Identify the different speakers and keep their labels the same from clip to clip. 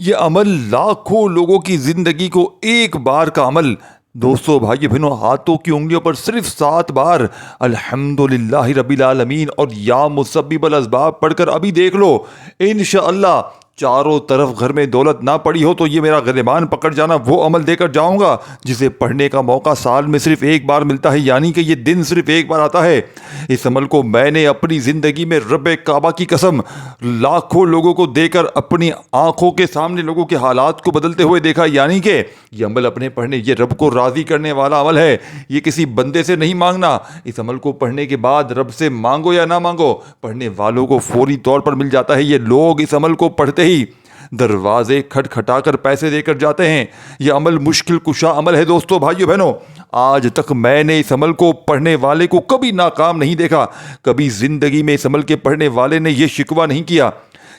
Speaker 1: یہ عمل لاکھوں لوگوں کی زندگی کو ایک بار کا عمل دوستو بھائی بہنوں ہاتھوں کی انگلیوں پر صرف 7 بار الحمدللہ رب العالمین اور یا مسبب الاسباب پڑھ کر ابھی دیکھ لو، انشاءاللہ چاروں طرف گھر میں دولت نہ پڑی ہو تو یہ میرا غریبان پکڑ جانا وہ عمل دے کر جاؤں گا جسے پڑھنے کا موقع سال میں صرف ایک بار ملتا ہے، یعنی کہ یہ دن صرف ایک بار آتا ہے۔ اس عمل کو میں نے اپنی زندگی میں رب کعبہ کی قسم لاکھوں لوگوں کو دے کر اپنی آنکھوں کے سامنے لوگوں کے حالات کو بدلتے ہوئے دیکھا، یعنی کہ یہ عمل اپنے پڑھنے یہ رب کو راضی کرنے والا عمل ہے، یہ کسی بندے سے نہیں مانگنا۔ اس عمل کو پڑھنے کے بعد رب سے مانگو یا نہ مانگو، پڑھنے والوں کو فوری طور پر مل جاتا ہے۔ یہ لوگ اس عمل کو پڑھتے ہی دروازے کھٹکھٹا کر پیسے دے کر جاتے ہیں۔ یہ عمل مشکل کشا عمل ہے دوستو بھائیو بہنوں، آج تک میں نے اس عمل کو پڑھنے والے کو کبھی ناکام نہیں دیکھا، کبھی زندگی میں اس عمل کے پڑھنے والے نے یہ شکوہ نہیں کیا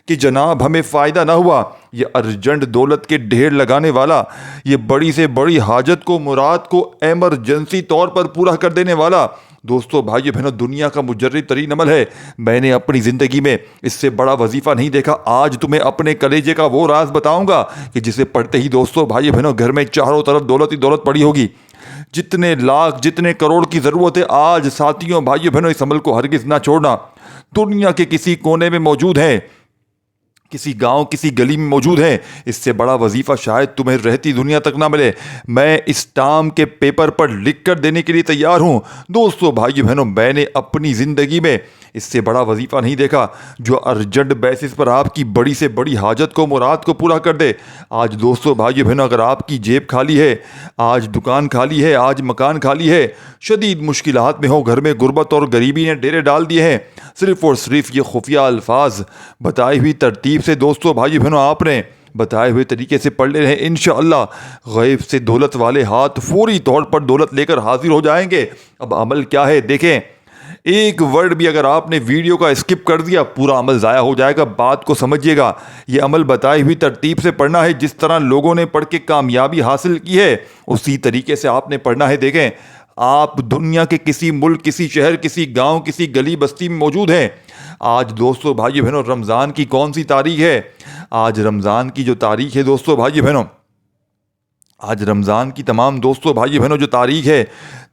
Speaker 1: کہ جناب ہمیں فائدہ نہ ہوا۔ یہ ارجنٹ دولت کے ڈھیر لگانے والا، یہ بڑی سے بڑی حاجت کو مراد کو ایمرجنسی طور پر پورا کر دینے والا دوستو بھائیو بہنوں دنیا کا مجرب ترین عمل ہے۔ میں نے اپنی زندگی میں اس سے بڑا وظیفہ نہیں دیکھا۔ آج تمہیں اپنے کلیجے کا وہ راز بتاؤں گا کہ جسے پڑھتے ہی دوستو بھائیو بہنوں گھر میں چاروں طرف دولت ہی دولت پڑی ہوگی۔ جتنے لاکھ جتنے کروڑ کی ضرورت ہے آج ساتھیوں بھائیو بہنوں اس عمل کو ہرگز نہ چھوڑنا۔ دنیا کے کسی کونے میں موجود ہے، کسی گاؤں کسی گلی میں موجود ہے، اس سے بڑا وظیفہ شاید تمہیں رہتی دنیا تک نہ ملے۔ میں اس ٹام کے پیپر پر لکھ کر دینے کے لیے تیار ہوں۔ دوستو بھائیو بہنوں میں نے اپنی زندگی میں اس سے بڑا وظیفہ نہیں دیکھا جو ارجنٹ بیسس پر آپ کی بڑی سے بڑی حاجت کو مراد کو پورا کر دے۔ آج دوستو بھائیو بہنوں اگر آپ کی جیب خالی ہے، آج دکان خالی ہے، آج مکان خالی ہے، شدید مشکلات میں ہو، گھر میں غربت اور غریبی نے ڈیرے ڈال دیے ہیں، صرف اور صرف یہ خفیہ الفاظ بتائی ہوئی ترتیب سے دوستو بھائی بہنوں آپ نے بتائے ہوئے طریقے سے پڑھ لے رہے ہیں، انشاءاللہ غیب سے دولت والے ہاتھ فوری طور پر دولت لے کر حاضر ہو جائیں گے۔ اب عمل کیا ہے دیکھیں، ایک ورڈ بھی اگر آپ نے ویڈیو کا اسکپ کر دیا پورا عمل ضائع ہو جائے گا۔ بات کو سمجھیے گا، یہ عمل بتائی ہوئی ترتیب سے پڑھنا ہے، جس طرح لوگوں نے پڑھ کے کامیابی حاصل کی ہے اسی طریقے سے آپ نے پڑھنا ہے۔ دیکھیں آپ دنیا کے کسی ملک کسی شہر کسی گاؤں کسی گلی بستی میں موجود ہیں، آج دوستو بھائی بہنوں رمضان کی کون سی تاریخ ہے؟ آج رمضان کی جو تاریخ ہے دوستو بھائی بہنوں، آج رمضان کی تمام دوستو بھائی بہنوں جو تاریخ ہے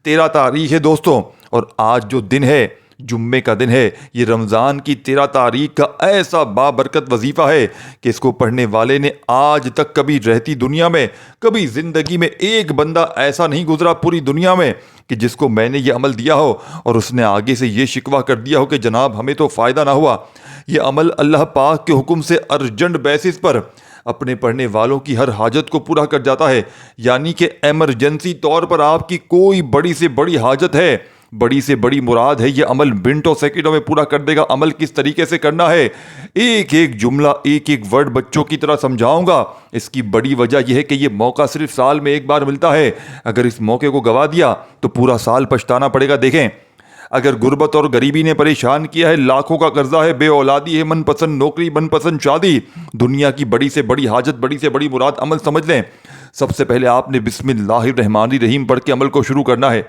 Speaker 1: 13 تاریخ ہے دوستو، اور آج جو دن ہے جمعے کا دن ہے، یہ رمضان کی 13 تاریخ کا ایسا بابرکت وظیفہ ہے کہ اس کو پڑھنے والے نے آج تک کبھی رہتی دنیا میں کبھی زندگی میں ایک بندہ ایسا نہیں گزرا پوری دنیا میں کہ جس کو میں نے یہ عمل دیا ہو اور اس نے آگے سے یہ شکوہ کر دیا ہو کہ جناب ہمیں تو فائدہ نہ ہوا۔ یہ عمل اللہ پاک کے حکم سے ارجنٹ بیسس پر اپنے پڑھنے والوں کی ہر حاجت کو پورا کر جاتا ہے، یعنی کہ ایمرجنسی طور پر آپ کی کوئی بڑی سے بڑی حاجت ہے، بڑی سے بڑی مراد ہے، یہ عمل منٹوں سیکنڈوں میں پورا کر دے گا۔ عمل کس طریقے سے کرنا ہے، ایک ایک جملہ ایک ایک ورڈ بچوں کی طرح سمجھاؤں گا۔ اس کی بڑی وجہ یہ ہے کہ یہ موقع صرف سال میں ایک بار ملتا ہے، اگر اس موقع کو گوا دیا تو پورا سال پچھتانا پڑے گا۔ دیکھیں اگر غربت اور غریبی نے پریشان کیا ہے، لاکھوں کا قرضہ ہے، بے اولادی ہے، من پسند نوکری، من پسند شادی، دنیا کی بڑی سے بڑی حاجت بڑی سے بڑی مراد عمل سمجھ لیں۔ سب سے پہلے آپ نے بسم اللہ الرحمن الرحیم پڑھ کے عمل کو شروع کرنا ہے۔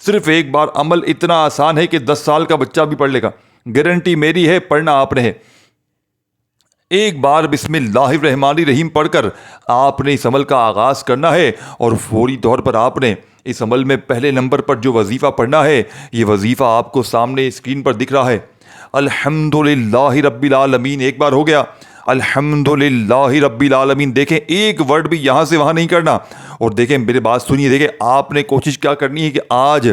Speaker 1: صرف ایک بار عمل اتنا آسان ہے کہ 10 سال کا بچہ بھی پڑھ لے گا، گارنٹی میری ہے، پڑھنا آپ نے ہے۔ ایک بار بسم اللہ الرحمن الرحیم پڑھ کر آپ نے اس عمل کا آغاز کرنا ہے، اور فوری طور پر آپ نے اس عمل میں پہلے نمبر پر جو وظیفہ پڑھنا ہے، یہ وظیفہ آپ کو سامنے اسکرین پر دکھ رہا ہے، الحمدللہ رب العالمین۔ ایک بار ہو گیا الحمدللہ رب العالمین۔ دیکھیں ایک ورڈ بھی یہاں سے وہاں نہیں کرنا، اور دیکھیں میرے بات سنیے، دیکھیں آپ نے کوشش کیا کرنی ہے کہ آج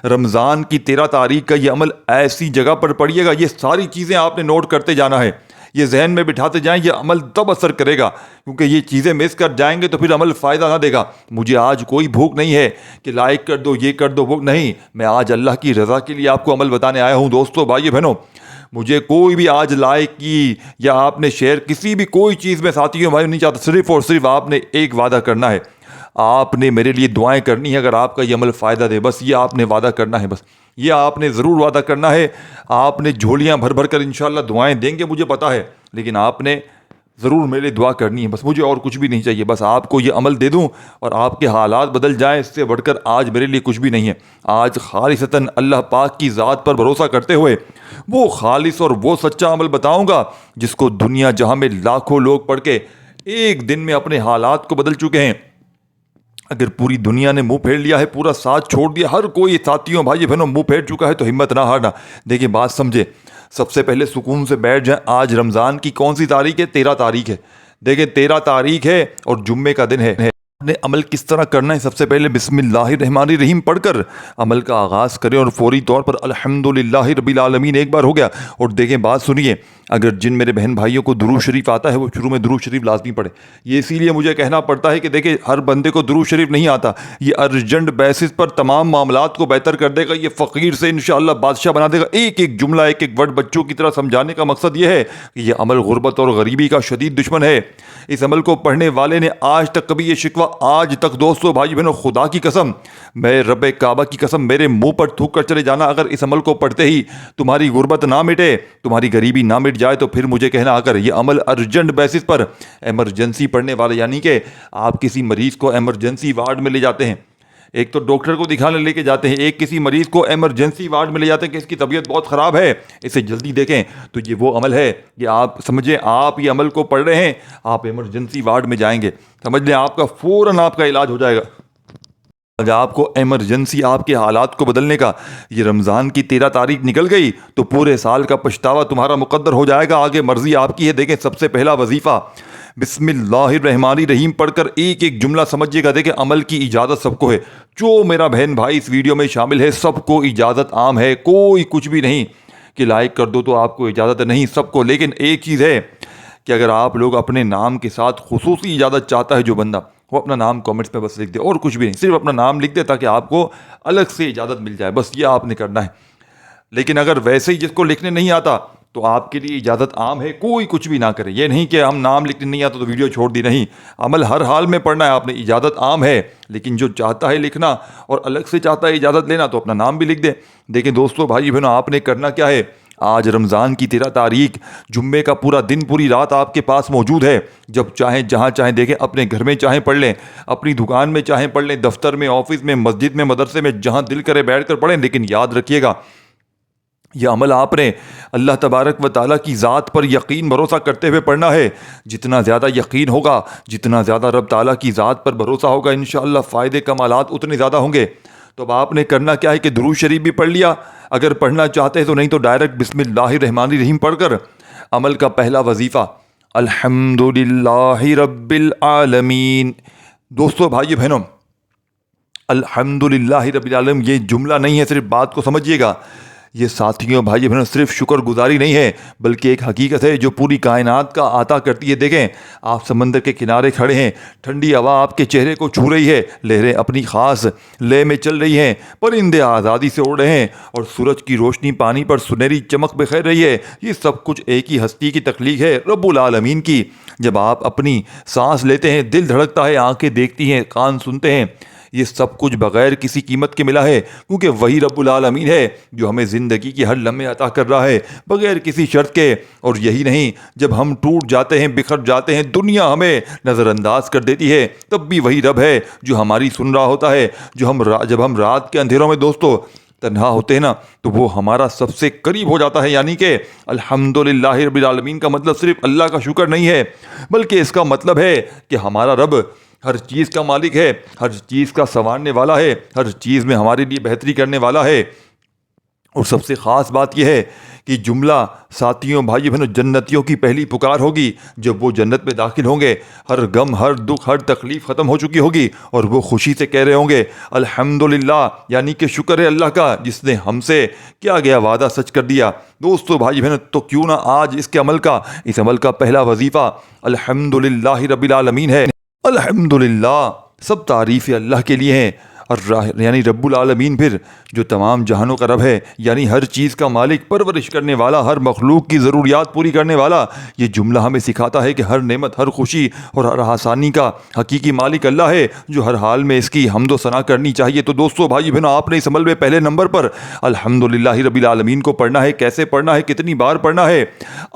Speaker 1: رمضان کی 13 تاریخ کا یہ عمل ایسی جگہ پر پڑھیے گا، یہ ساری چیزیں آپ نے نوٹ کرتے جانا ہے، یہ ذہن میں بٹھاتے جائیں، یہ عمل تب اثر کرے گا، کیونکہ یہ چیزیں مس کر جائیں گے تو پھر عمل فائدہ نہ دے گا۔ مجھے آج کوئی بھوک نہیں ہے کہ لائک کر دو یہ کر دو وہ نہیں، میں آج اللہ کی رضا کے لیے آپ کو عمل بتانے آیا ہوں دوستو بھائی بہنوں۔ مجھے کوئی بھی آج لائک کی یا آپ نے شیئر کسی بھی کوئی چیز میں ساتھیوں بھائی نہیں چاہتا، صرف اور صرف آپ نے ایک وعدہ کرنا ہے، آپ نے میرے لیے دعائیں کرنی ہے اگر آپ کا یہ عمل فائدہ دے، بس یہ آپ نے وعدہ کرنا ہے، بس یہ آپ نے ضرور وعدہ کرنا ہے۔ آپ نے جھولیاں بھر بھر کر انشاءاللہ دعائیں دیں گے مجھے پتا ہے، لیکن آپ نے ضرور میرے لیے دعا کرنی ہے، بس مجھے اور کچھ بھی نہیں چاہیے، بس آپ کو یہ عمل دے دوں اور آپ کے حالات بدل جائیں، اس سے بڑھ کر آج میرے لیے کچھ بھی نہیں ہے۔ آج خالصتاً اللہ پاک کی ذات پر بھروسہ کرتے ہوئے وہ خالص اور وہ سچا عمل بتاؤں گا جس کو دنیا جہاں میں لاکھوں لوگ پڑھ کے ایک دن میں اپنے حالات کو بدل چکے ہیں. اگر پوری دنیا نے منہ پھیر لیا ہے, پورا ساتھ چھوڑ دیا, ہر کوئی ساتھیوں بھائی بہنوں منہ پھیر چکا ہے, تو ہمت نہ ہارنا. دیکھیں بات سمجھے, سب سے پہلے سکون سے بیٹھ جائیں. آج رمضان کی کون سی تاریخ ہے؟ 13 تاریخ ہے. دیکھیں 13 تاریخ ہے اور جمعے کا دن ہے. نے عمل کس طرح کرنا ہے؟ سب سے پہلے بسم اللہ الرحمن الرحیم پڑھ کر عمل کا آغاز کریں اور فوری طور پر الحمدللہ رب العالمین ایک بار ہو گیا. اور دیکھیں بات سنیے, اگر جن میرے بہن بھائیوں کو درود شریف آتا ہے وہ شروع میں درود شریف لازمی پڑھے. یہ اسی لیے مجھے کہنا پڑتا ہے کہ دیکھیں ہر بندے کو درود شریف نہیں آتا. یہ ارجنٹ بیسس پر تمام معاملات کو بہتر کر دے گا. یہ فقیر سے انشاءاللہ بادشاہ بنا دے گا. ایک ایک جملہ ایک ایک ورڈ بچوں کی طرح سمجھانے کا مقصد یہ ہے کہ یہ عمل غربت اور غریبی کا شدید دشمن ہے. اس عمل کو پڑھنے والے نے آج تک کبھی یہ شکوہ آج تک دوستو بھائی بہنوں خدا کی قسم, میں رب کعبہ کی قسم, میرے منہ پر تھوک کر چلے جانا, اگر اس عمل کو پڑھتے ہی تمہاری غربت نہ مٹے, تمہاری غریبی نہ مٹ جائے, تو پھر مجھے کہنا اگر یہ عمل ارجنٹ بیسس پر ایمرجنسی پڑھنے والے, یعنی کہ آپ کسی مریض کو ایمرجنسی وارڈ میں لے جاتے ہیں, ایک تو ڈاکٹر کو دکھانے لے کے جاتے ہیں, ایک کسی مریض کو ایمرجنسی وارڈ میں لے جاتے ہیں کہ اس کی طبیعت بہت خراب ہے, اسے جلدی دیکھیں, تو یہ وہ عمل ہے کہ آپ سمجھیں آپ یہ عمل کو پڑھ رہے ہیں, آپ ایمرجنسی وارڈ میں جائیں گے, سمجھ لیں آپ کا فوراً آپ کا علاج ہو جائے گا. اگر آپ کو ایمرجنسی آپ کے حالات کو بدلنے کا, یہ رمضان کی 13 تاریخ نکل گئی تو پورے سال کا پچھتاوا تمہارا مقدر ہو جائے گا. آگے مرضی آپ کی ہے. دیکھیں سب سے پہلا وظیفہ بسم اللہ الرحمن الرحیم پڑھ کر ایک ایک جملہ سمجھیے گا. دیکھیں عمل کی اجازت سب کو ہے. جو میرا بہن بھائی اس ویڈیو میں شامل ہے سب کو اجازت عام ہے, کوئی کچھ بھی نہیں کہ لائک کر دو تو آپ کو اجازت نہیں, سب کو. لیکن ایک چیز ہے کہ اگر آپ لوگ اپنے نام کے ساتھ خصوصی اجازت چاہتا ہے جو بندہ, وہ اپنا نام کامنٹس میں بس لکھ دے, اور کچھ بھی نہیں, صرف اپنا نام لکھ دے تاکہ آپ کو الگ سے اجازت مل جائے, بس یہ آپ نے کرنا ہے. لیکن اگر ویسے ہی جس کو لکھنے نہیں آتا تو آپ کے لیے اجازت عام ہے, کوئی کچھ بھی نہ کرے. یہ نہیں کہ ہم نام لکھنے نہیں آتا تو ویڈیو چھوڑ دی, نہیں, عمل ہر حال میں پڑھنا ہے آپ نے, اجازت عام ہے. لیکن جو چاہتا ہے لکھنا اور الگ سے چاہتا ہے اجازت لینا تو اپنا نام بھی لکھ دے. دیکھیں دوستو بھائی بہنوں, آپ نے کرنا کیا ہے, آج رمضان کی 13 تاریخ جمعے کا پورا دن پوری رات آپ کے پاس موجود ہے. جب چاہیں جہاں چاہیں, دیکھیں اپنے گھر میں چاہیں پڑھ لیں, اپنی دکان میں چاہیں پڑھ لیں, دفتر میں, آفس میں, مسجد میں, مدرسے میں, جہاں دل کرے بیٹھ کر پڑھیں. لیکن یاد رکھیے گا یہ عمل آپ نے اللہ تبارک و تعالیٰ کی ذات پر یقین بھروسہ کرتے ہوئے پڑھنا ہے. جتنا زیادہ یقین ہوگا, جتنا زیادہ رب تعالیٰ کی ذات پر بھروسہ ہوگا, انشاءاللہ فائدے کمالات اتنے زیادہ ہوں گے. تو اب آپ نے کرنا کیا ہے کہ درود شریف بھی پڑھ لیا اگر پڑھنا چاہتے ہیں, تو نہیں تو ڈائریکٹ بسم اللہ الرحمن الرحیم پڑھ کر عمل کا پہلا وظیفہ الحمدللہ رب العالمین. دوستو بھائی بہنوں, الحمدللہ رب العالمین یہ جملہ نہیں ہے, صرف بات کو سمجھیے گا. یہ ساتھیوں بھائی بہنوں صرف شکر گزاری نہیں ہے بلکہ ایک حقیقت ہے جو پوری کائنات کا عطا کرتی ہے. دیکھیں آپ سمندر کے کنارے کھڑے ہیں, ٹھنڈی ہوا آپ کے چہرے کو چھو رہی ہے, لہریں اپنی خاص لے میں چل رہی ہیں, پرندے آزادی سے اڑ رہے ہیں, اور سورج کی روشنی پانی پر سنہری چمک بکھیر رہی ہے. یہ سب کچھ ایک ہی ہستی کی تخلیق ہے, رب العالمین کی. جب آپ اپنی سانس لیتے ہیں, دل دھڑکتا ہے, آنکھیں دیکھتی ہیں, کان سنتے ہیں, یہ سب کچھ بغیر کسی قیمت کے ملا ہے, کیونکہ وہی رب العالمین ہے جو ہمیں زندگی کی ہر لمحے عطا کر رہا ہے بغیر کسی شرط کے. اور یہی نہیں, جب ہم ٹوٹ جاتے ہیں, بکھر جاتے ہیں, دنیا ہمیں نظر انداز کر دیتی ہے, تب بھی وہی رب ہے جو ہماری سن رہا ہوتا ہے. جب ہم رات کے اندھیروں میں دوستو تنہا ہوتے ہیں نا, تو وہ ہمارا سب سے قریب ہو جاتا ہے. یعنی کہ الحمدللہ رب العالمین کا مطلب صرف اللہ کا شکر نہیں ہے, بلکہ اس کا مطلب ہے کہ ہمارا رب ہر چیز کا مالک ہے, ہر چیز کا سنوارنے والا ہے, ہر چیز میں ہمارے لیے بہتری کرنے والا ہے. اور سب سے خاص بات یہ ہے کہ جملہ ساتھیوں بھائی بہنوں جنتیوں کی پہلی پکار ہوگی. جب وہ جنت میں داخل ہوں گے, ہر غم, ہر دکھ, ہر تکلیف ختم ہو چکی ہوگی, اور وہ خوشی سے کہہ رہے ہوں گے الحمدللہ, یعنی کہ شکر ہے اللہ کا جس نے ہم سے کیا گیا وعدہ سچ کر دیا. دوستو بھائی بہنوں, تو کیوں نہ آج اس عمل کا پہلا وظیفہ الحمدللہ رب العالمین ہے. الحمدللہ سب تعریفیں اللہ کے لیے ہیں, یعنی رب العالمین پھر جو تمام جہانوں کا رب ہے, یعنی ہر چیز کا مالک, پرورش کرنے والا, ہر مخلوق کی ضروریات پوری کرنے والا. یہ جملہ ہمیں سکھاتا ہے کہ ہر نعمت, ہر خوشی اور ہر آسانی کا حقیقی مالک اللہ ہے, جو ہر حال میں اس کی حمد و ثنا کرنی چاہیے. تو دوستو بھائی بہنوں, آپ نے اس عمل میں پہلے نمبر پر الحمدللہ رب العالمین کو پڑھنا ہے. کیسے پڑھنا ہے, کتنی بار پڑھنا ہے؟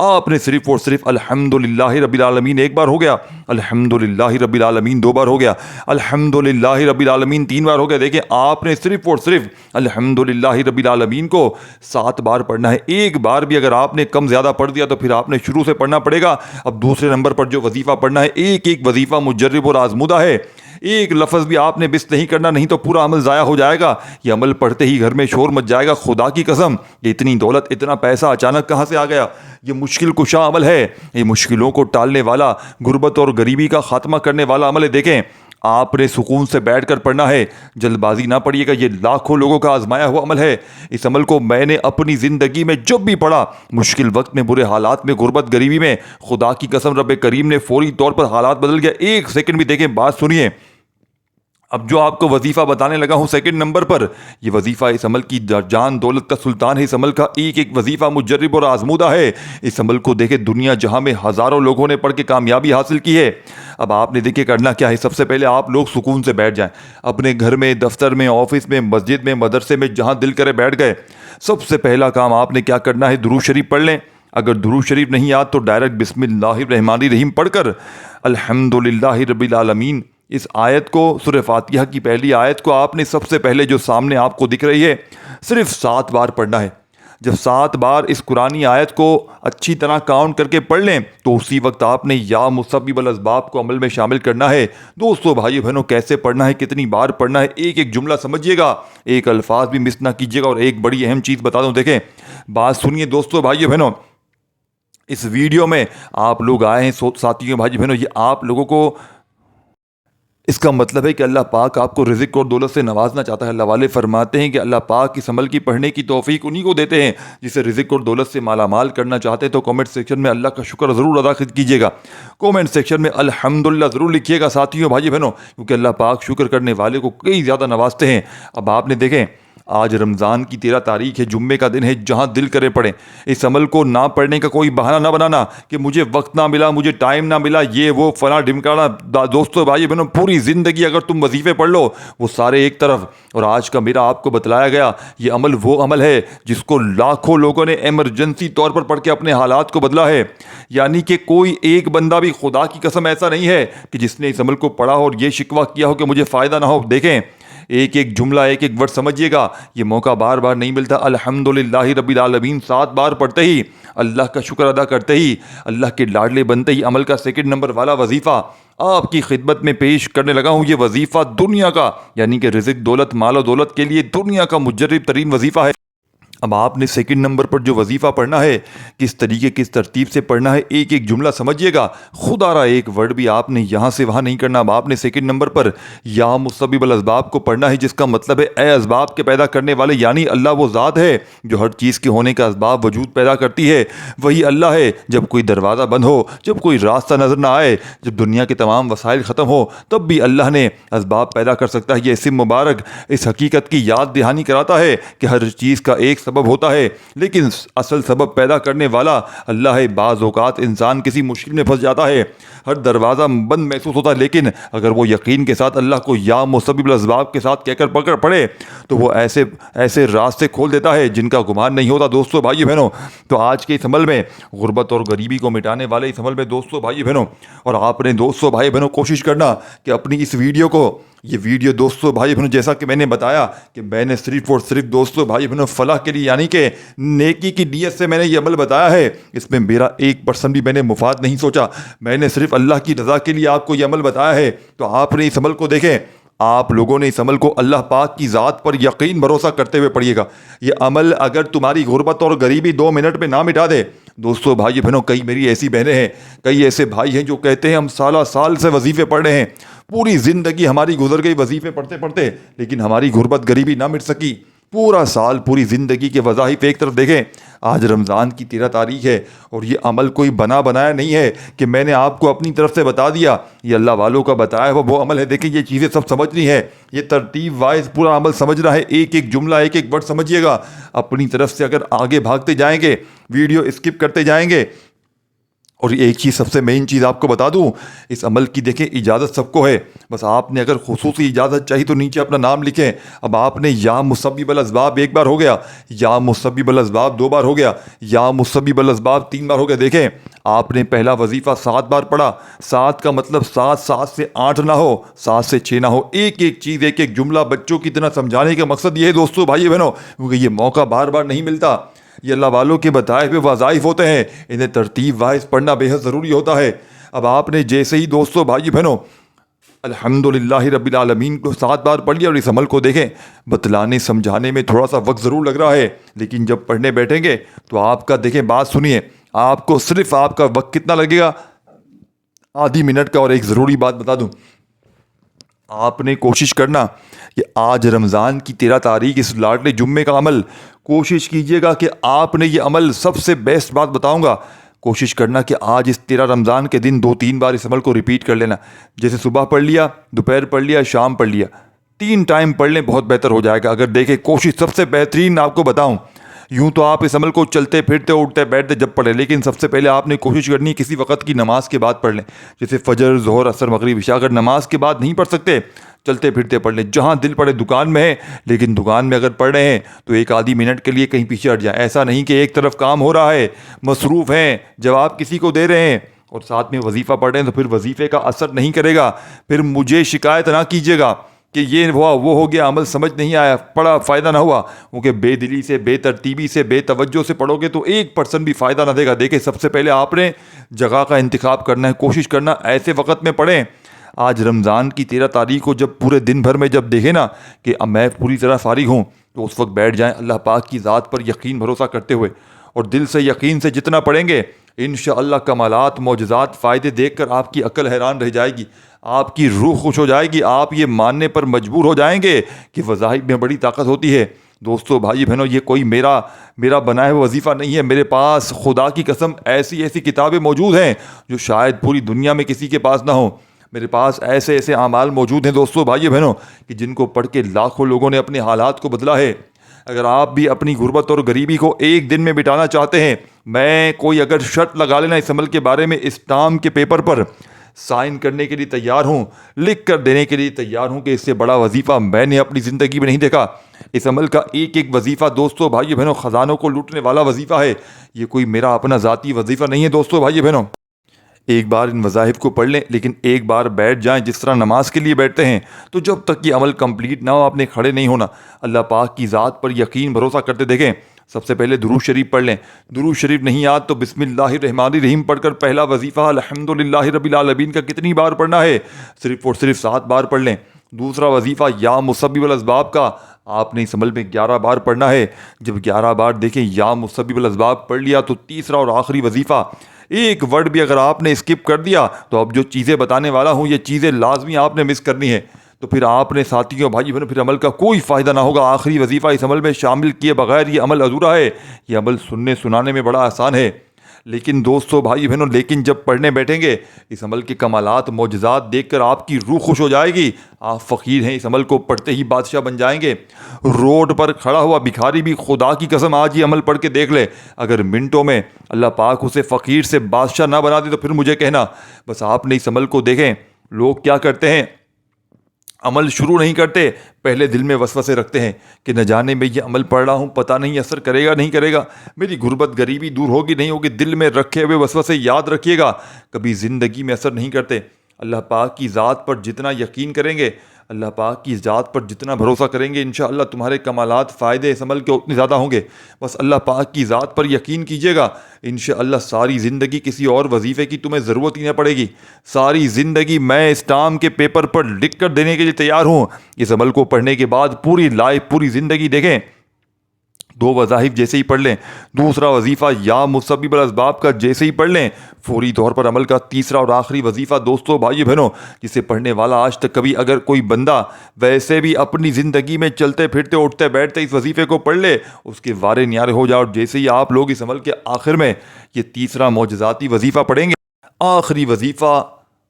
Speaker 1: آپ نے صرف اور صرف الحمدللہ رب العالمین ایک بار ہو گیا, الحمدللہ رب العالمین 2 بار ہو گیا, الحمدللہ رب العالمین 3 بار ہو ہو گیا. دیکھیں آپ نے صرف اور صرف الحمدللہ رب العالمین کو 7 بار پڑھنا ہے. ایک بار بھی اگر آپ نے کم زیادہ پڑھ دیا تو پھر آپ نے شروع سے پڑھنا پڑے گا. اب دوسرے نمبر پر جو وظیفہ پڑھنا ہے, ایک ایک وظیفہ مجرب اور آزمودہ ہے. ایک لفظ بھی آپ نے مس نہیں کرنا, نہیں تو پورا عمل ضائع ہو جائے گا. یہ عمل پڑھتے ہی گھر میں شور مچ جائے گا. خدا کی قسم یہ اتنی دولت اتنا پیسہ اچانک کہاں سے آ گیا. یہ مشکل کشا عمل ہے, یہ مشکلوں کو ٹالنے والا, غربت اور غریبی کا خاتمہ کرنے والا عمل ہے. دیکھیں آپ نے سکون سے بیٹھ کر پڑھنا ہے, جلد بازی نہ پڑھیے گا. یہ لاکھوں لوگوں کا آزمایا ہوا عمل ہے. اس عمل کو میں نے اپنی زندگی میں جب بھی پڑھا, مشکل وقت میں, برے حالات میں, غربت غریبی میں, خدا کی قسم رب کریم نے فوری طور پر حالات بدل گیا. ایک سیکنڈ بھی دیکھیں, بات سنیے. اب جو آپ کو وظیفہ بتانے لگا ہوں سیکنڈ نمبر پر, یہ وظیفہ اس عمل کی جان دولت کا سلطان ہے. اس عمل کا ایک ایک وظیفہ مجرب اور آزمودہ ہے. اس عمل کو دیکھیں دنیا جہاں میں ہزاروں لوگوں نے پڑھ کے کامیابی حاصل کی ہے. اب آپ نے دیکھیں کرنا کیا ہے. سب سے پہلے آپ لوگ سکون سے بیٹھ جائیں, اپنے گھر میں, دفتر میں, آفس میں, مسجد میں, مدرسے میں, جہاں دل کرے بیٹھ گئے. سب سے پہلا کام آپ نے کیا کرنا ہے, درود شریف پڑھ لیں. اگر درود شریف نہیں آتا تو ڈائریکٹ بسم اللہ الرحمن الرحیم پڑھ کر الحمدللہ رب العالمین, اس آیت کو, سورہ فاتحہ کی پہلی آیت کو آپ نے سب سے پہلے جو سامنے آپ کو دکھ رہی ہے صرف 7 بار پڑھنا ہے. جب 7 بار اس قرآنی آیت کو اچھی طرح کاؤنٹ کر کے پڑھ لیں تو اسی وقت آپ نے یا مسبب الاسباب کو عمل میں شامل کرنا ہے. دوستو بھائیو بہنوں, کیسے پڑھنا ہے, کتنی بار پڑھنا ہے, ایک ایک جملہ سمجھیے گا, ایک الفاظ بھی مس نہ کیجیے گا. اور ایک بڑی اہم چیز بتا دوں, دیکھیں بات سنیے دوستو بھائیو بہنوں, اس ویڈیو میں آپ لوگ آئے ہیں ساتھیوں بھائی بہنوں, یہ آپ لوگوں کو, اس کا مطلب ہے کہ اللہ پاک آپ کو رزق اور دولت سے نوازنا چاہتا ہے. اللہ والے فرماتے ہیں کہ اللہ پاک اس عمل کی پڑھنے کی توفیق انہی کو دیتے ہیں جسے رزق اور دولت سے مالا مال کرنا چاہتے ہیں. تو کامنٹ سیکشن میں اللہ کا شکر ضرور ادا کیجیے گا. کامنٹ سیکشن میں الحمدللہ ضرور لکھیے گا ساتھیوں بھائی بہنوں, کیونکہ اللہ پاک شکر کرنے والے کو کئی زیادہ نوازتے ہیں. اب آپ نے دیکھیں آج رمضان کی 13 تاریخ ہے, جمعے کا دن ہے, جہاں دل کرے پڑھیں. اس عمل کو نہ پڑھنے کا کوئی بہانہ نہ بنانا کہ مجھے وقت نہ ملا, مجھے ٹائم نہ ملا, یہ وہ فلاں ڈھمکانا. دوستو بھائی بہنوں, پوری زندگی اگر تم وظیفے پڑھ لو وہ سارے ایک طرف, اور آج کا میرا آپ کو بتلایا گیا یہ عمل وہ عمل ہے جس کو لاکھوں لوگوں نے ایمرجنسی طور پر پڑھ کے اپنے حالات کو بدلا ہے. یعنی کہ کوئی ایک بندہ بھی, خدا کی قسم, ایسا نہیں ہے کہ جس نے اس عمل کو پڑھا ہو اور یہ شکوہ کیا ہو کہ مجھے فائدہ نہ ہو. دیکھیں ایک ایک جملہ, ایک ایک ورڈ سمجھیے گا, یہ موقع بار بار نہیں ملتا. الحمدللہ رب العالمین 7 بار پڑھتے ہی, اللہ کا شکر ادا کرتے ہی, اللہ کے لاڈلے بنتے ہی عمل کا سیکنڈ نمبر والا وظیفہ آپ کی خدمت میں پیش کرنے لگا ہوں. یہ وظیفہ دنیا کا, یعنی کہ رزق, دولت, مال و دولت کے لیے دنیا کا مجرب ترین وظیفہ ہے. اب آپ نے سیکنڈ نمبر پر جو وظیفہ پڑھنا ہے, کس طریقے کس ترتیب سے پڑھنا ہے, ایک ایک جملہ سمجھیے گا. خدا را ایک ورڈ بھی آپ نے یہاں سے وہاں نہیں کرنا. اب آپ نے سیکنڈ نمبر پر یا مسبب الاسباب کو پڑھنا ہے, جس کا مطلب ہے اے اسباب کے پیدا کرنے والے, یعنی اللہ وہ ذات ہے جو ہر چیز کے ہونے کا اسباب وجود پیدا کرتی ہے. وہی اللہ ہے جب کوئی دروازہ بند ہو, جب کوئی راستہ نظر نہ آئے, جب دنیا کے تمام وسائل ختم ہو, تب بھی اللہ نے اسباب پیدا کر سکتا ہے. یہ اسم مبارک اس حقیقت کی یاد دہانی کراتا ہے کہ ہر چیز کا ایک سبب ہوتا ہے, لیکن اصل سبب پیدا کرنے والا اللہ ہے. بعض اوقات انسان کسی مشکل میں پھنس جاتا ہے, ہر دروازہ بند محسوس ہوتا ہے, لیکن اگر وہ یقین کے ساتھ اللہ کو یا مسبب الاسباب کے ساتھ کہہ کر پڑھے تو وہ ایسے راستے کھول دیتا ہے جن کا گمان نہیں ہوتا. دوستو بھائی بہنوں, تو آج کے اس عمل میں, غربت اور غریبی کو مٹانے والے اس عمل میں دوستو بھائی بہنوں, اور آپ نے دوستو بھائی بہنوں کوشش کرنا کہ اپنی اس ویڈیو کو, یہ ویڈیو دوستو بھائی بہنوں جیسا کہ میں نے بتایا کہ میں نے صرف اور صرف دوستو بھائی بہنوں فلاح کے لیے, یعنی کہ نیکی کی نیت سے میں نے یہ عمل بتایا ہے. اس میں میرا 1% بھی میں نے مفاد نہیں سوچا, میں نے صرف اللہ کی رضا کے لیے آپ کو یہ عمل بتایا ہے. تو آپ نے اس عمل کو دیکھیں, آپ لوگوں نے اس عمل کو اللہ پاک کی ذات پر یقین بھروسہ کرتے ہوئے پڑھیے گا. یہ عمل اگر تمہاری غربت اور غریبی 2 منٹ میں نہ مٹا دے, دوستو بھائی بہنوں, کئی میری ایسی بہنیں ہیں, کئی ایسے بھائی ہیں جو کہتے ہیں ہم سال سے وظیفے پڑھ رہے ہیں, پوری زندگی ہماری گزر گئی وظیفے پڑھتے پڑھتے, لیکن ہماری غربت غریبی نہ مٹ سکی. پورا سال, پوری زندگی کے وظائف ایک طرف دیکھیں. آج رمضان کی 13 تاریخ ہے اور یہ عمل کوئی بنایا نہیں ہے کہ میں نے آپ کو اپنی طرف سے بتا دیا, یہ اللہ والوں کا بتایا ہوا وہ عمل ہے. دیکھیں یہ چیزیں سب سمجھنی ہے, یہ ترتیب وائز پورا عمل سمجھنا ہے, ایک ایک جملہ, ایک ایک ورڈ سمجھیے گا. اپنی طرف سے اگر آگے بھاگتے جائیں گے, ویڈیو اسکپ کرتے جائیں گے. اور ایک چیز, سب سے مین چیز آپ کو بتا دوں, اس عمل کی دیکھیں اجازت سب کو ہے, بس آپ نے اگر خصوصی اجازت چاہیے تو نیچے اپنا نام لکھیں. اب آپ نے یا مسبب الاسباب 1 بار ہو گیا, یا مسبب الاسباب 2 بار ہو گیا, یا مسبب الاسباب 3 بار ہو گیا. دیکھیں آپ نے پہلا وظیفہ 7 بار پڑھا، 7 کا مطلب 7 سے 8 نہ ہو، 7 سے 6 نہ ہو، ایک ایک چیز ایک ایک جملہ بچوں کی طرح سمجھانے کا مقصد یہ ہے دوستو بھائی بہنوں، کیونکہ یہ موقع بار بار نہیں ملتا، یہ اللہ والوں کے بتائے ہوئے وظائف ہوتے ہیں، انہیں ترتیب وائز پڑھنا بے حد ضروری ہوتا ہے۔ اب آپ نے جیسے ہی دوستو بھائی بہنوں الحمدللہ رب العالمین کو 7 بار پڑھ لیا، اور اس عمل کو دیکھیں، بتلانے سمجھانے میں تھوڑا سا وقت ضرور لگ رہا ہے، لیکن جب پڑھنے بیٹھیں گے تو آپ کا دیکھیں بات سنیے، آپ کو صرف آپ کا وقت کتنا لگے گا؟ آدھی منٹ کا۔ اور ایک ضروری بات بتا دوں، آپ نے کوشش کرنا کہ آج رمضان کی 13 تاریخ اس لاڈلے جمعے کا عمل کوشش کیجئے گا کہ آپ نے یہ عمل سب سے بیسٹ بات بتاؤں گا، کوشش کرنا کہ آج اس 13 رمضان کے دن 2-3 بار اس عمل کو ریپیٹ کر لینا، جیسے صبح پڑھ لیا، دوپہر پڑھ لیا، شام پڑھ لیا، 3 ٹائم پڑھ لیں، بہت بہتر ہو جائے گا۔ اگر دیکھیں کوشش سب سے بہترین آپ کو بتاؤں، یوں تو آپ اس عمل کو چلتے پھرتے اٹھتے بیٹھتے جب پڑھیں، لیکن سب سے پہلے آپ نے کوشش کرنی ہے کسی وقت کی نماز کے بعد پڑھ لیں، جیسے فجر، ظہر، عصر، مغرب، عشاء۔ اگر نماز کے بعد نہیں پڑھ سکتے، چلتے پھرتے پڑھ لیں، جہاں دل پڑے، دکان میں ہے لیکن دکان میں اگر پڑھ رہے ہیں تو ایک آدھی منٹ کے لیے کہیں پیچھے ہٹ جائیں، ایسا نہیں کہ ایک طرف کام ہو رہا ہے، مصروف ہیں، جواب کسی کو دے رہے ہیں اور ساتھ میں وظیفہ پڑھ رہے ہیں، تو پھر وظیفے کا اثر نہیں کرے گا، پھر مجھے شکایت نہ کیجیے گا کہ یہ ہوا وہ ہو گیا، عمل سمجھ نہیں آیا، پڑھا فائدہ نہ ہوا، کیونکہ بے دلی سے، بے ترتیبی سے، بے توجہ سے پڑھو گے تو 1% بھی فائدہ نہ دے گا۔ دیکھیں سب سے پہلے آپ نے جگہ کا انتخاب کرنا ہے، کوشش کرنا ایسے وقت میں پڑھیں۔ آج رمضان کی 13 تاریخ کو جب پورے دن بھر میں جب دیکھیں نا کہ اب میں پوری طرح فارغ ہوں، تو اس وقت بیٹھ جائیں اللہ پاک کی ذات پر یقین بھروسہ کرتے ہوئے، اور دل سے یقین سے جتنا پڑھیں گے انشاءاللہ کمالات، معجزات، فائدے دیکھ کر آپ کی عقل حیران رہ جائے گی، آپ کی روح خوش ہو جائے گی، آپ یہ ماننے پر مجبور ہو جائیں گے کہ وظائف میں بڑی طاقت ہوتی ہے۔ دوستو بھائی بہنوں، یہ کوئی میرا بنایا ہوا وظیفہ نہیں ہے، میرے پاس خدا کی قسم ایسی کتابیں موجود ہیں جو شاید پوری دنیا میں کسی کے پاس نہ ہوں۔ میرے پاس ایسے اعمال موجود ہیں دوستو بھائی بہنوں کہ جن کو پڑھ کے لاکھوں لوگوں نے اپنے حالات کو بدلا ہے۔ اگر آپ بھی اپنی غربت اور غریبی کو ایک دن میں مٹانا چاہتے ہیں، میں کوئی اگر شرط لگا لینا اس عمل کے بارے میں، اسٹامپ کے پیپر پر سائن کرنے کے لیے تیار ہوں، لکھ کر دینے کے لیے تیار ہوں کہ اس سے بڑا وظیفہ میں نے اپنی زندگی میں نہیں دیکھا۔ اس عمل کا ایک ایک وظیفہ دوستو بھائی بہنوں خزانوں کو لوٹنے والا وظیفہ ہے، یہ کوئی میرا اپنا ذاتی وظیفہ نہیں ہے دوستو بھائی بہنوں۔ ایک بار ان وظائف کو پڑھ لیں، لیکن ایک بار بیٹھ جائیں جس طرح نماز کے لیے بیٹھتے ہیں، تو جب تک یہ عمل کمپلیٹ نہ ہو آپ نے کھڑے نہیں ہونا، اللہ پاک کی ذات پر یقین بھروسہ کرتے دیکھیں۔ سب سے پہلے درود شریف پڑھ لیں، درود شریف نہیں یاد تو بسم اللہ الرحمن الرحیم پڑھ کر پہلا وظیفہ الحمدللہ رب العالمین کا کتنی بار پڑھنا ہے؟ صرف اور صرف 7 بار پڑھ لیں۔ دوسرا وظیفہ یا مسبب الاسباب کا آپ نے اس عمل میں 11 بار پڑھنا ہے۔ جب 11 بار دیکھیں یا مسبب الاسباب پڑھ لیا تو تیسرا اور آخری وظیفہ، ایک ورڈ بھی اگر آپ نے اسکپ کر دیا تو اب جو چیزیں بتانے والا ہوں یہ چیزیں لازمی آپ نے مس کرنی ہے، تو پھر آپ نے ساتھیوں بھائی بہنوں پھر عمل کا کوئی فائدہ نہ ہوگا۔ آخری وظیفہ اس عمل میں شامل کیے بغیر یہ عمل ادھورا ہے۔ یہ عمل سننے سنانے میں بڑا آسان ہے، لیکن دوستو بھائی بہنوں جب پڑھنے بیٹھیں گے اس عمل کے کمالات، معجزات دیکھ کر آپ کی روح خوش ہو جائے گی۔ آپ فقیر ہیں، اس عمل کو پڑھتے ہی بادشاہ بن جائیں گے۔ روڈ پر کھڑا ہوا بھکاری بھی خدا کی قسم آج یہ عمل پڑھ کے دیکھ لے، اگر منٹوں میں اللہ پاک اسے فقیر سے بادشاہ نہ بنا دے تو پھر مجھے کہنا۔ بس آپ نے اس عمل کو دیکھیں، لوگ کیا کرتے ہیں، عمل شروع نہیں کرتے، پہلے دل میں وسوسے رکھتے ہیں کہ نہ جانے میں یہ عمل پڑھ رہا ہوں، پتہ نہیں اثر کرے گا نہیں کرے گا، میری غربت غریبی دور ہوگی نہیں ہوگی۔ دل میں رکھے ہوئے وسوسے یاد رکھیے گا کبھی زندگی میں اثر نہیں کرتے۔ اللہ پاک کی ذات پر جتنا یقین کریں گے، اللہ پاک کی ذات پر جتنا بھروسہ کریں گے، انشاءاللہ تمہارے کمالات، فائدے اس عمل کے اتنے زیادہ ہوں گے۔ بس اللہ پاک کی ذات پر یقین کیجیے گا، انشاءاللہ ساری زندگی کسی اور وظیفے کی تمہیں ضرورت ہی نہ پڑے گی۔ ساری زندگی میں اسٹامپ کے پیپر پر لکھ کر دینے کے لیے تیار ہوں۔ اس عمل کو پڑھنے کے بعد پوری لائف، پوری زندگی دیکھیں، 2 وظائف جیسے ہی پڑھ لیں، دوسرا وظیفہ یا مسبب الاسباب کا جیسے ہی پڑھ لیں، فوری طور پر عمل کا تیسرا اور آخری وظیفہ دوستو بھائی بہنوں جسے پڑھنے والا آج تک کبھی اگر کوئی بندہ ویسے بھی اپنی زندگی میں چلتے پھرتے اٹھتے بیٹھتے اس وظیفے کو پڑھ لے، اس کے وارے نیارے ہو جائے۔ اور جیسے ہی آپ لوگ اس عمل کے آخر میں یہ تیسرا معجزاتی وظیفہ پڑھیں گے، آخری وظیفہ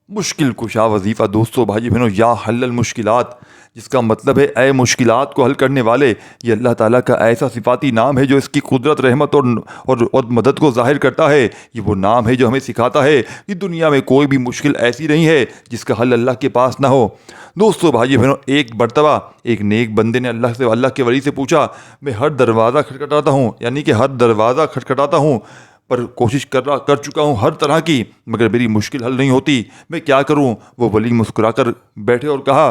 Speaker 1: مشکل کشا وظیفہ دوستو بھائی بہنوں، یا حل المشکلات، جس کا مطلب ہے اے مشکلات کو حل کرنے والے۔ یہ اللہ تعالیٰ کا ایسا صفاتی نام ہے جو اس کی قدرت، رحمت اور مدد کو ظاہر کرتا ہے۔ یہ وہ نام ہے جو ہمیں سکھاتا ہے کہ دنیا میں کوئی بھی مشکل ایسی نہیں ہے جس کا حل اللہ کے پاس نہ ہو۔ دوستو بھائی بہنوں، ایک مرتبہ ایک نیک بندے نے اللہ کے ولی سے پوچھا، میں ہر دروازہ کھٹکھٹاتا ہوں، یعنی کہ ہر دروازہ کھٹکھٹاتا ہوں، پر کوشش کر چکا ہوں ہر طرح کی، مگر میری مشکل حل نہیں ہوتی، میں کیا کروں؟ وہ ولی مسکرا کر بیٹھے اور کہا،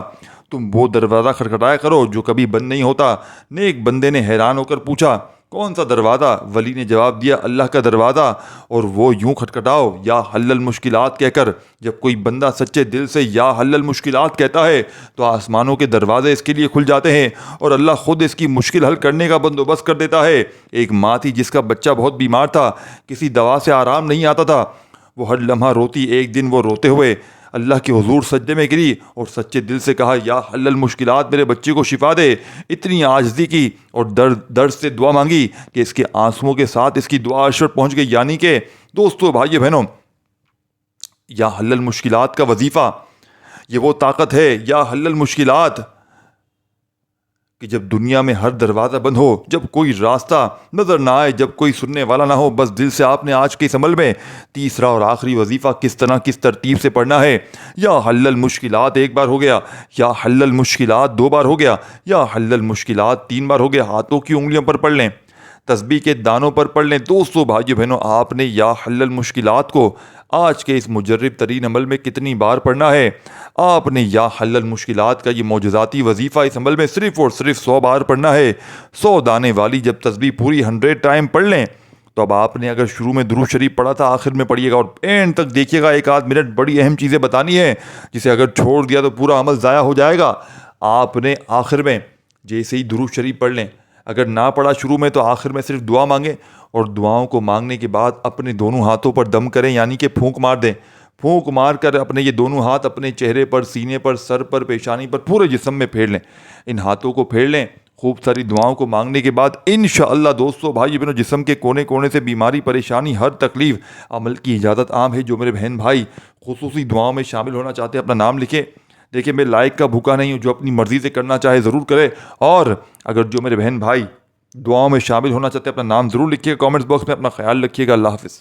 Speaker 1: تم وہ دروازہ کھٹکھٹایا کرو جو کبھی بند نہیں ہوتا۔ نیک بندے نے حیران ہو کر پوچھا، کون سا دروازہ؟ ولی نے جواب دیا، اللہ کا دروازہ، اور وہ یوں کھٹکھٹاؤ، یا حل المشکلات کہہ کر۔ جب کوئی بندہ سچے دل سے یا حل المشکلات کہتا ہے تو آسمانوں کے دروازے اس کے لیے کھل جاتے ہیں اور اللہ خود اس کی مشکل حل کرنے کا بندوبست کر دیتا ہے۔ ایک ماں تھی جس کا بچہ بہت بیمار تھا، کسی دوا سے آرام نہیں آتا تھا، وہ ہر لمحہ روتی۔ ایک دن وہ روتے ہوئے اللہ کے حضور سجدے میں گری اور سچے دل سے کہا، یا حل المشکلات، میرے بچے کو شفا دے۔ اتنی عاجزی کی اور درد سے دعا مانگی کہ اس کے آنسوؤں کے ساتھ اس کی دعا عرش پر پہنچ گئی۔ یعنی کہ دوستو، بھائی بہنوں، یا حل المشکلات کا وظیفہ، یہ وہ طاقت ہے، یا حل المشکلات، کہ جب دنیا میں ہر دروازہ بند ہو، جب کوئی راستہ نظر نہ آئے، جب کوئی سننے والا نہ ہو، بس دل سے آپ نے آج کے اس عمل میں تیسرا اور آخری وظیفہ کس طرح کس ترتیب سے پڑھنا ہے۔ یا حل المشکلات ایک بار ہو گیا، یا حل المشکلات دو بار ہو گیا، یا حل المشکلات تین بار ہو گیا۔ ہاتھوں کی انگلیوں پر پڑھ لیں، تسبیح کے دانوں پر پڑھ لیں۔ دوستو، بھائیو بہنوں، آپ نے یا حل المشکلات کو آج کے اس مجرب ترین عمل میں کتنی بار پڑھنا ہے؟ آپ نے یا حل المشکلات کا یہ معجزاتی وظیفہ اس عمل میں صرف اور صرف 100 بار پڑھنا ہے۔ 100 دانے والی جب تسبیح پوری 100 ٹائم پڑھ لیں تو اب آپ نے اگر شروع میں درود شریف پڑھا تھا، آخر میں پڑھیے گا اور اینڈ تک دیکھیے گا۔ ایک آدھ منٹ بڑی اہم چیزیں بتانی ہے، جسے اگر چھوڑ دیا تو پورا عمل ضائع ہو جائے گا۔ آپ نے آخر میں جیسے ہی درود شریف پڑھ لیں، اگر نہ پڑھا شروع میں تو آخر میں صرف دعا مانگیں، اور دعاؤں کو مانگنے کے بعد اپنے دونوں ہاتھوں پر دم کریں، یعنی کہ پھونک مار دیں۔ پھونک مار کر اپنے یہ دونوں ہاتھ اپنے چہرے پر، سینے پر، سر پر، پیشانی پر، پورے جسم میں پھیر لیں۔ ان ہاتھوں کو پھیر لیں۔ خوب ساری دعاؤں کو مانگنے کے بعد انشاءاللہ دوستو، بھائی بہنوں، جسم کے کونے کونے سے بیماری، پریشانی، ہر تکلیف، عمل کی اجازت عام ہے۔ جو میرے بہن بھائی خصوصی دعاؤں میں شامل ہونا چاہتے ہیں، اپنا نام لکھیں۔ دیکھیں، میں لائک کا بھوکا نہیں ہوں، جو اپنی مرضی سے کرنا چاہے ضرور کرے، اور اگر جو میرے بہن بھائی دعاؤں میں شامل ہونا چاہتے ہیں، اپنا نام ضرور لکھیے گا کامنٹس باکس میں۔ اپنا خیال رکھیے گا، اللہ حافظ۔